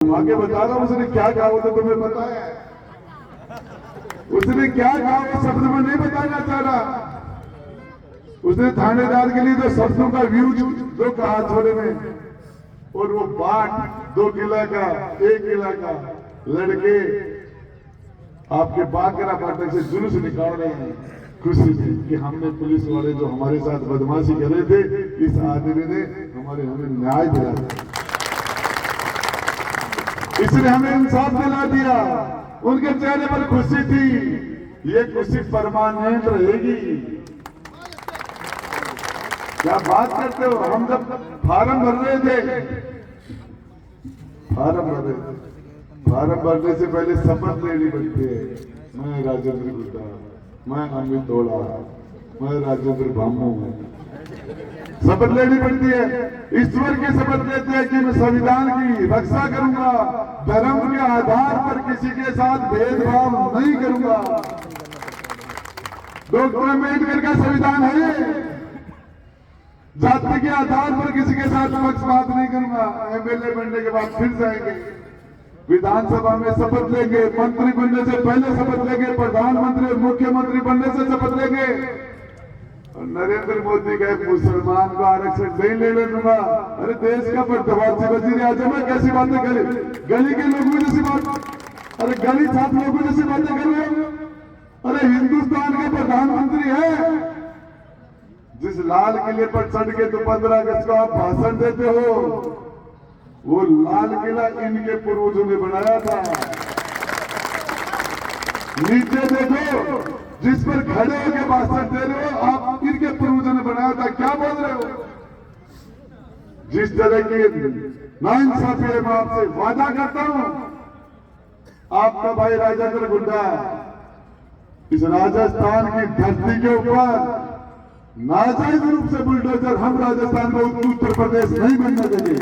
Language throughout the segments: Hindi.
आगे बता रहा हूं उसने क्या कहा वो तो तुम्हें पता है। उसने क्या कहा वो शब्द में नहीं बताना चाह रहा। उसने थानेदार के लिए तो शब्दों का व्यू जो कहा छोड़े में, और वो बाट 2 किला का 1 किला का लड़के आपके बाकरा फाटक से जुलूस निकाल रहे हैं खुशी से कि हमने पुलिस वाले जो हमारे साथ बदमाशी कर रहे थे, इस आदमी ने हमें न्याय दिला, इसने हमें इंसाफ दिला दिया। उनके चेहरे पर खुशी थी। ये खुशी परमानेंट रहेगी। क्या बात करते हो। हम जब फार्म भर रहे थे, फार्म भरने से पहले शपथ लेनी पड़ती है। मैं राजेंद्र गुड्डा, मैं अमित तोड़ा, मैं राजेंद्र भामू, शपथ लेनी पड़ती है। ईश्वर की शपथ लेते हैं कि मैं संविधान की रक्षा करूंगा, धर्म के आधार पर किसी के साथ भेदभाव नहीं करूंगा। डॉक्टर अम्बेडकर का संविधान है, जाति के आधार पर किसी के साथ पक्षपात नहीं करूंगा। एमएलए बनने के बाद फिर जाएंगे, विधानसभा में शपथ लेंगे, मंत्री बनने से पहले शपथ लेंगे, प्रधानमंत्री और मुख्यमंत्री बनने से शपथ लेंगे। नरेंद्र मोदी का मुसलमान को आरक्षण नहीं लेने दूंगा। अरे देश का पर्दाफाश वजीर आजम है, कैसी बातें करे। गली के लोगों जैसी बात, अरे गली छात्र लोगों जैसी बातें कर रहे हो। अरे हिंदुस्तान के प्रधानमंत्री है, जिस लाल किले पर चढ़ के तो 15 अगस्त को आप भाषण देते हो, वो लाल किला इनके पूर्वजों ने बनाया था। नीचे देखो, जिस पर खड़े होकर भाषण दे रहे हो, आप इनके पूर्वजों ने बनाया था। क्या बोल रहे हो। जिस तरह की नाइंसाफी है, मैं आपसे वादा करता हूं, आपका भाई राजेंद्र गुड्डा इस राजस्थान की धरती के ऊपर नाजायज रूप से बुलडोजर हम राजस्थान को उत्तर प्रदेश नहीं बनने देंगे।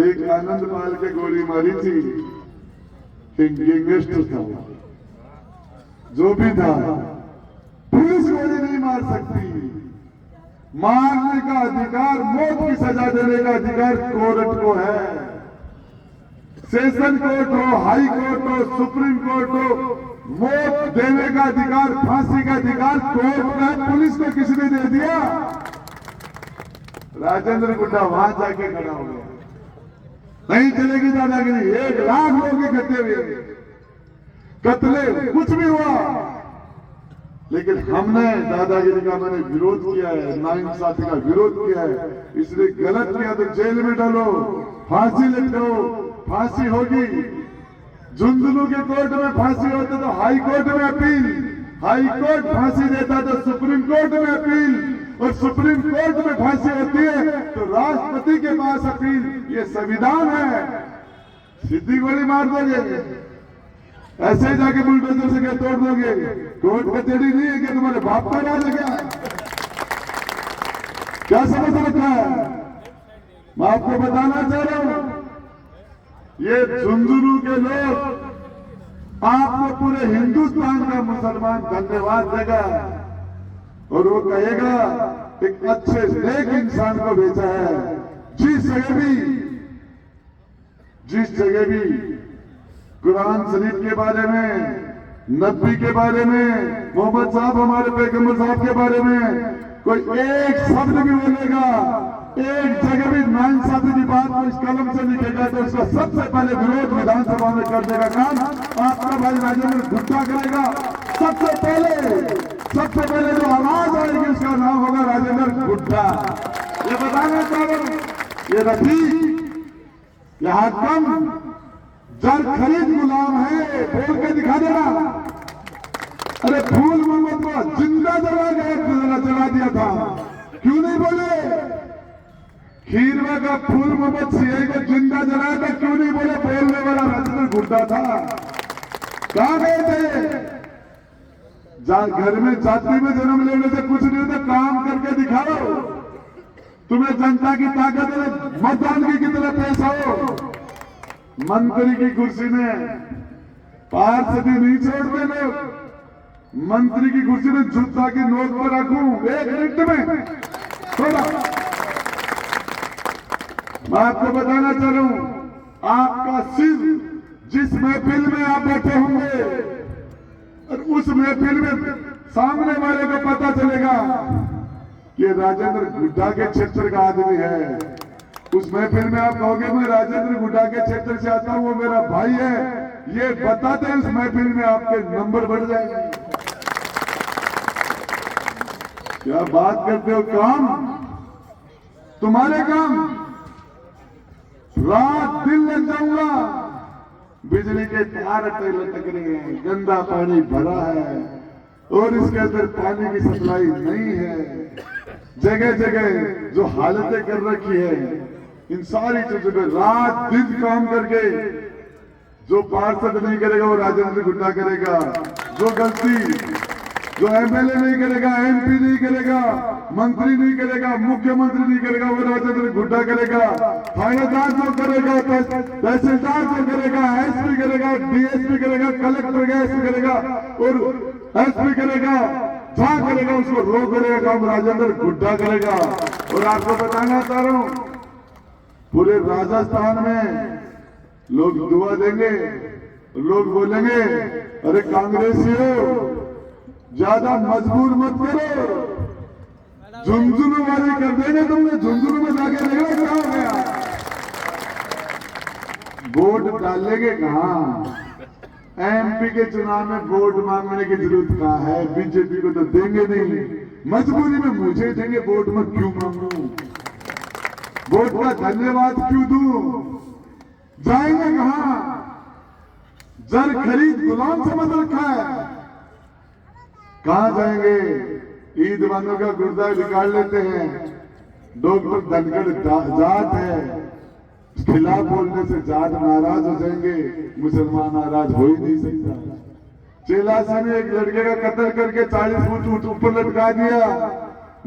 एक आनंदपाल के गोली मारी थी, गैंगस्टर था, जो भी था, पुलिस गोली नहीं मार सकती। मारने का अधिकार, मौत की सजा देने का अधिकार कोर्ट को है। सेशन कोर्ट हो, हाई कोर्ट हो, सुप्रीम कोर्ट हो, मौत देने का अधिकार, फांसी का अधिकार कोर्ट का, पुलिस को किसने दे दिया। राजेंद्र गुड्डा वहां जाके खड़ा हो गया। नहीं चलेगी दादागिरी। 1 लाख लोग इकट्ठे हुए, कत्ले कुछ भी हुआ, लेकिन हमने दादागिरी का मैंने विरोध किया है, नाइंसाफी का विरोध किया है। इसने गलत किया तो जेल में डालो, फांसी लटकाओ, फांसी होगी। झुंझुनू के कोर्ट में फांसी होती तो हाई कोर्ट में अपील, हाई कोर्ट फांसी देता तो सुप्रीम कोर्ट में अपील, और सुप्रीम कोर्ट में फांसी होती है तो राष्ट्रपति के पास अपील। ये संविधान है। सीधी गोली मार दोगे, ऐसे ही जाके बुलडोजर से क्या तोड़ दोगे। कोर्ट कचहरी नहीं है कि तुम्हारे बाप का राज है क्या समझ रखा है। मैं आपको बताना चाह रहा हूं, ये झुंझुनू के लोग आपको पूरे हिंदुस्तान का मुसलमान धन्यवाद देगा, और वो कहेगा एक अच्छे नेक इंसान को भेजा है। जिस जगह भी कुरान शरीफ के बारे में, नबी के बारे में, मोहम्मद साहब हमारे पैगंबर साहब के बारे में कोई एक शब्द भी बोलेगा, एक जगह भी नाइंसाफी की बात को इस कलम से लिखेगा, तो उसका सबसे पहले विरोध विधानसभा में करने का काम आपका भाई राजेंद्र गुड्डा करेगा। सबसे पहले जो आवाज आएगी उसका नाम होगा राजेंद्र गुड्डा। ये बताना चाह रहा हूं, ये रफीक, ये हाकम जर खरीद गुलाम है, बोल के दिखा देना। अरे फूल मोहम्मद को जिंदा जला दिया था, क्यों नहीं बोले। खीरवा का फूल मोहम्मद सीआई को जिंदा जलाया था, क्यों नहीं बोले। बोलने वाला राजेंद्र गुड्डा था। कहां गए थे। घर में जाति में जन्म लेने से कुछ नहीं होता, काम करके दिखाओ। तुम्हें जनता की ताकत है, मतदान की कितना पैसा हो। मंत्री की कुर्सी में पार्षदी नहीं छोड़ते लोग। मंत्री की कुर्सी में जूता की नोक पर रखूं 1 मिनट में थोड़ा मैं आपको बताना चाह रहा हूं, आपका सिर जिस महफिल में आप बैठे होंगे और उस महफिल में सामने वाले को पता चलेगा कि राजेंद्र गुड्डा के क्षेत्र का आदमी है, उस महफिल में आप कहोगे मैं राजेंद्र गुड्डा के क्षेत्र से आता हूं, वो मेरा भाई है, ये बताते उस महफिल में आपके नंबर बढ़ जाएंगे। क्या बात करते हो, काम तुम्हारे काम, रात दिन लग जाऊंगा, बिजली के तार लटक रहे हैं, गंदा पानी भरा है और इसके अंदर पानी की सप्लाई नहीं है, जगह जगह जो हालतें कर रखी है, इन सारी चीजों पे रात दिन काम करके जो पार्षद नहीं करेगा वो राजेंद्र गुड्डा करेगा, जो गलती जो एमएलए नहीं करेगा, एमपी नहीं करेगा, मंत्री नहीं करेगा, मुख्यमंत्री नहीं करेगा, वो राजेंद्र गुड्डा करेगा। थानेदार जो करेगा, तहसीलदार जो करेगा, एसपी करेगा, डीएसपी करेगा, कलेक्टर का एसपी करेगा और एसपी करेगा, जहां करेगा उसको रो करेगा काम राजेंद्र गुड्डा करेगा। और आपको बताना चाह रहा हूं, पूरे राजस्थान में लोग दुआ देंगे, लोग बोलेंगे अरे कांग्रेसियों ज्यादा मजबूर मत करो, झुंझुनू वाली कर देंगे तुमने, झुंझुनू में जाके देखना क्या हो गया, वोट डालेंगे कहां, एमपी के चुनाव में वोट मांगने की जरूरत कहां है, बीजेपी को तो देंगे नहीं, मजबूरी में मुझे देंगे, वोट में क्यों मांगू, वोट का धन्यवाद क्यों दूं, जाएंगे कहां, जर खरीद गुलाम समझ रखा है, कहां जाएंगे, ईद वालों का गुरुद्वारा बिगाड़ लेते हैं, डॉक्टर धनखड़ जाट है, खिलाफ बोलने से जाट नाराज हो जाएंगे, मुसलमान नाराज हो ही नहीं सकता। चेलासी में एक लड़के का कत्ल करके 40 फुट ऊपर लटका दिया,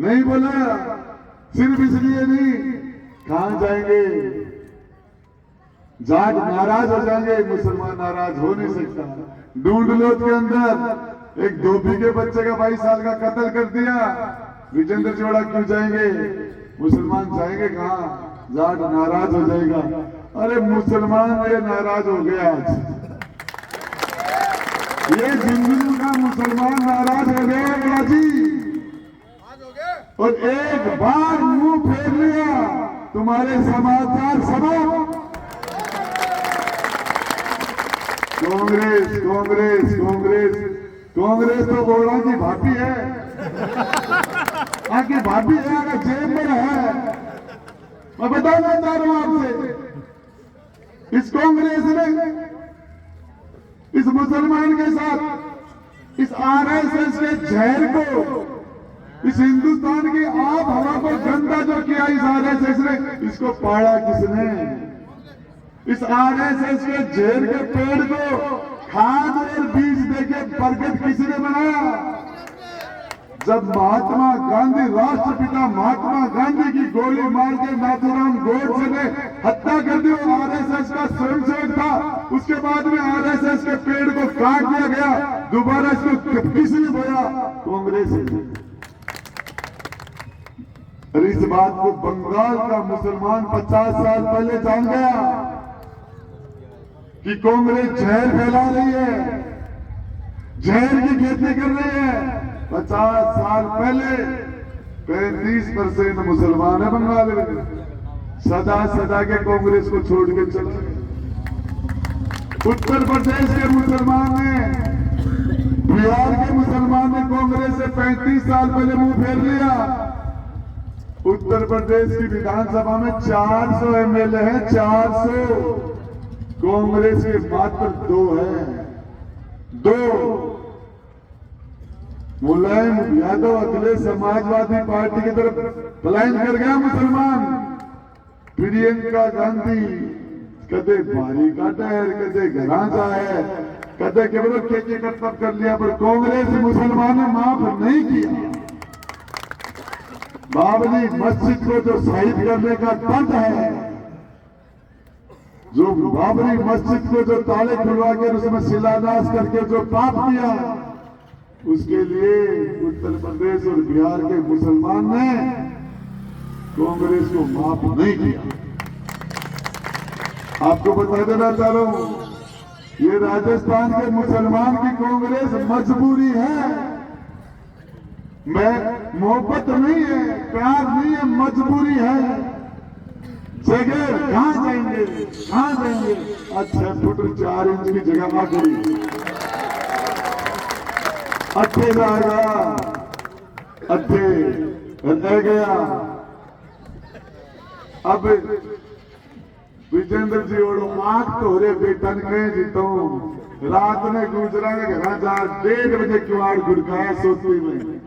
नहीं बोला, सिर्फ इसलिए नहीं, कहां जाएंगे, जाट नाराज हो जाएंगे, मुसलमान नाराज हो नहीं सकता। ढूंढलोद के अंदर एक धोबी के बच्चे का 22 साल का कत्ल कर दिया, विजेंद्र जोड़ा क्यों जाएंगे, मुसलमान जाएंगे कहां, जाट नाराज हो जाएगा, अरे मुसलमान ये नाराज हो गया, आज ये झुंझुनू का मुसलमान नाराज हो गया जी, और एक बार मुंह फेर लिया तुम्हारे समाचार सुनो, कांग्रेस कांग्रेस कांग्रेस कांग्रेस तो बोरा की भाभी है, आगे भाभी है, आगे जेब में है। मैं बताना चाह रहा हूं आपसे, इस कांग्रेस ने इस मुसलमान के साथ इस आरएसएस के जहर को, इस हिंदुस्तान की आप हवा को गंदा जो किया इस आरएसएस ने, इसको पाड़ा किसने, इस आरएसएस के जहर के पेड़ को खाद और बीज देके बरगद किसने बनाया, जब महात्मा गांधी, राष्ट्रपिता महात्मा गांधी की गोली मार के नाथूराम गोडसे ने हत्या कर दी, वो आरएसएस का स्वयंसेवक था, उसके बाद में आरएसएस के पेड़ को काट दिया गया, दोबारा इसको किसने बोया, कांग्रेस ने। और इस बात को बंगाल का मुसलमान 50 साल पहले जान गया कि कांग्रेस जहर फैला रही है, जहर की खेती कर रही है। 50 साल पहले 35% मुसलमान है बंगाल में, सदा सदा के कांग्रेस को छोड़ के चले गए। उत्तर प्रदेश के मुसलमान ने, बिहार के मुसलमान ने कांग्रेस से 35 साल पहले मुंह फेर लिया। उत्तर प्रदेश की विधानसभा में 400 एमएलए हैं, 400, कांग्रेस के मात्र 2 हैं, 2। मुलायम यादव अखिलेश समाजवादी पार्टी की तरफ पलायन कर गया मुसलमान। प्रियंका गांधी कदे बारी काटा है, कदे घरा है, कदे केवल के कर्तव्य कर लिया, पर कांग्रेस मुसलमान ने माफ नहीं किया। बाबरी मस्जिद को जो शहीद करने का दंड है, जो बाबरी मस्जिद को जो ताले खुलवा के उसमें शिलान्यास करके जो पाप किया, उसके लिए उत्तर प्रदेश और बिहार के मुसलमान ने कांग्रेस को माफ नहीं किया। आपको बता देना चाह रहा हूं, ये राजस्थान के मुसलमान की कांग्रेस मजबूरी है। मैं मोहब्बत नहीं है, प्यार नहीं है, मजबूरी है। जगह कहां जाएंगे, कहां जाएंगे? 6 फुट 4 इंच की जगह आ गई, अट्ठे जाएगा, अट्ठे रह गया। अब विजेंद्र जी और आंख तोरे बेटन कहे जीतो रात में गुजरा के घर जा 1:30 बजे किवाड़ खुड़काया सोती में,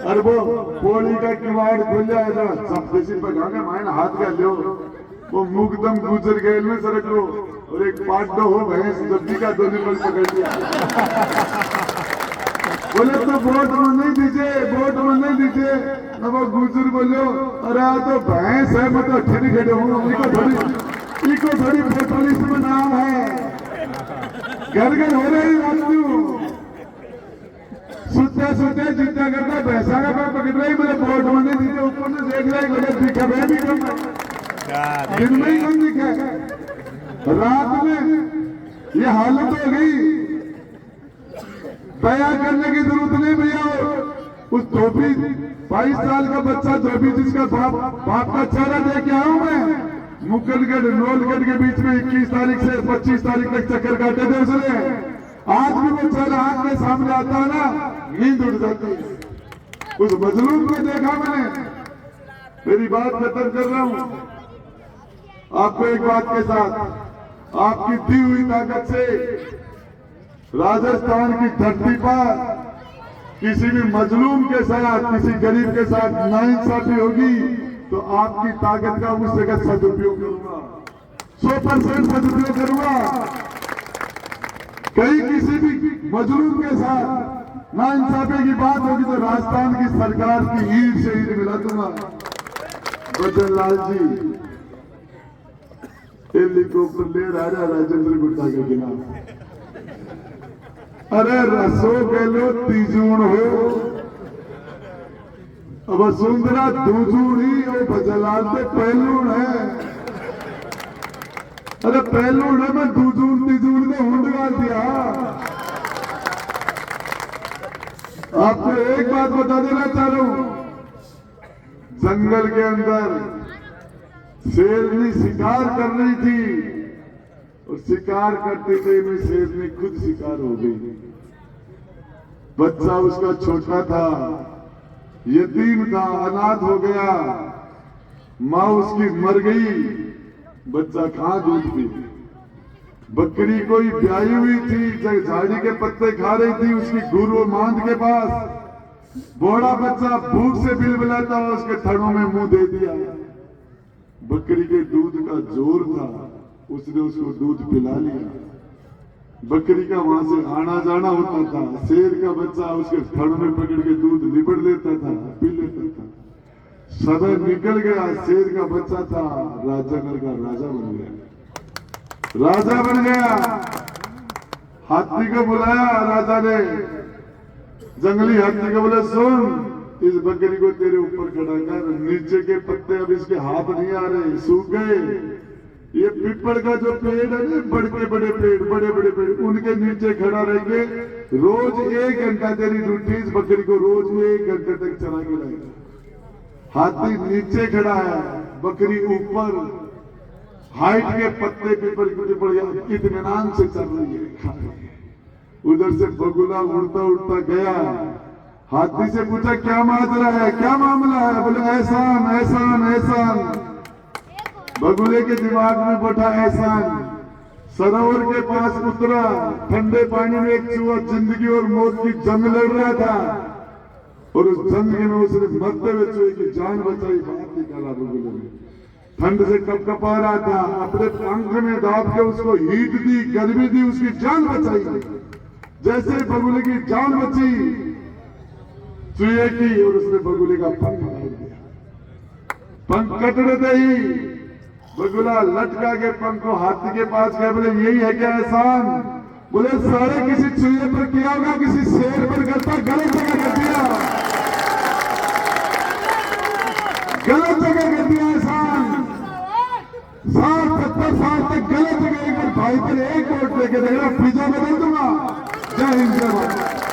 और वो पोली का किवाड़ खुल जाए तो सब किसी पर गाने मायने हाथ का लो, वो मुकदम गुजर गए में सड़क लो, और एक पाटो हो भैंस जब्दी का दोनों पल पकड़ लिया। बोले तो वोट में नहीं दीजिए, वोट में नहीं दीजिए। अब वो गुजर बोलो, अरे आ तो भैंस है, मैं तो ठेरी खड़े हूँ, इको थोड़ी फोटो लिस्ट में नाम है। घर घर हो रही वास्तु सुत्या सुत्या चिंता करता भैंसा का पाप पकड़ रही, मेरे वोट में नहीं दीजिए। ऊपर से देख रहा है गलत दिखा, मैं भी कम दिन में ही कम दिखा, रात में ये हालत हो गई। दया करने की जरूरत नहीं भैया। उस धोबी 22 साल का बच्चा धोबी जिसका बाप का चेहरा देख के आया हूं मैं, मुकलगढ़ नौलगढ़ के बीच में 21 तारीख से 25 तारीख तक चक्कर काटे थे उसने। आज भी वो चेहरा आंख के सामने आता है ना, नींद उड़ जाती है। उस मजलूम को देखा मैंने। मेरी बात खत्म कर रहा हूं आपको एक बात के साथ, आपकी दी हुई ताकत से राजस्थान की धरती पर किसी भी मजलूम के साथ, किसी गरीब के साथ नाइंसाफी होगी तो आपकी ताकत का उस जगह सदुपयोग करूंगा, 100% सदुपयोग करूंगा। कहीं किसी भी मजलूम के साथ नाइंसाफी की बात होगी तो राजस्थान की सरकार की ईंट से ईंट मिला दूंगा। बजन लाल जी हेलीकॉप्टर ले रहा राजेंद्र गुप्ता के खिलाफ। अरे रसो कह लो तीजून हो, अब सुंदरा दूजून ही और भजलाल से पहलून है। अरे पहलून है, मैं दूजून तीजून ने हुंड डाल दिया। आपको एक बात बता देना चाह रहा हूं, जंगल के अंदर शेरनी शिकार कर रही थी और शिकार करते थे में शेरनी खुद शिकार हो गई। बच्चा उसका छोटा था, यतीम था, अनाथ हो गया, मां उसकी मर गई, बच्चा कहां दूध पी। बकरी कोई ब्याई हुई थी, झाड़ी के पत्ते खा रही थी उसकी गुरु मांद के पास। बूढ़ा बच्चा भूख से बिलबिलाता हुआ उसके थड़ों में मुंह दे दिया। बकरी के दूध का जोर था, उसने उसको दूध पिला लिया। बकरी का वहां से आना जाना होता था, शेर का बच्चा उसके थड़ में पकड़ के दूध लिपट लेता था, पी लेता था। समय निकल गया, शेर का बच्चा था, राजानगर का राजा बन गया, राजा बन गया। हाथी को बुलाया राजा ने, जंगली हाथी को बोले सुन, इस बकरी को तेरे ऊपर खड़ा कर, नीचे के पत्ते अब इसके हाथ नहीं आ रहे, सूख गए। ये पीपल का जो पेड़ है ना, बड़े बड़े पेड़, बड़े बड़े पेड़, उनके नीचे खड़ा रहेंगे। रोज 1 घंटा तेरी ड्यूटी, इस बकरी को रोज 1 घंटे तक चला के रहेगा। हाथी नीचे खड़ा है, बकरी ऊपर हाइट के पत्ते पीपल के इत्मीनान से चल रही है, खा रही है। उधर से बगुला उड़ता उड़ता गया, हाथी से पूछा क्या माजरा है, क्या मामला है? बोले एहसान एहसान एहसान। बगुले के दिमाग में बैठा एहसान। सरोवर के पास उतरा, ठंडे पानी में एक चूहा जिंदगी और मौत की जंग लड़ रहा था, और उस जंग में उसने मरते हुए चूहे की जान बचाई, बाहर निकाला बगुले ने। ठंड से कपकपा रहा था, अपने पंख में दाब के उसको हीट दी, गर्मी दी, उसकी जान बचाई। जैसे बगुले की जान बची चूहे की, और उसने बगुले का पंख काट दिया। पंख कटते ही बगुला लटका के पंख को हाथी के पास गए, बोले यही है क्या एहसान? बोले सारे किसी चूहे पर किया होगा, किसी शेर पर करता, गलत जगह कर दिया, गलत जगह कर दिया एहसान। 60-70 साल तक गलत गए, एक बार भाई पर एक वोट लेके देखना, फिजा बदल दूंगा। जय हिंद, जय भारत।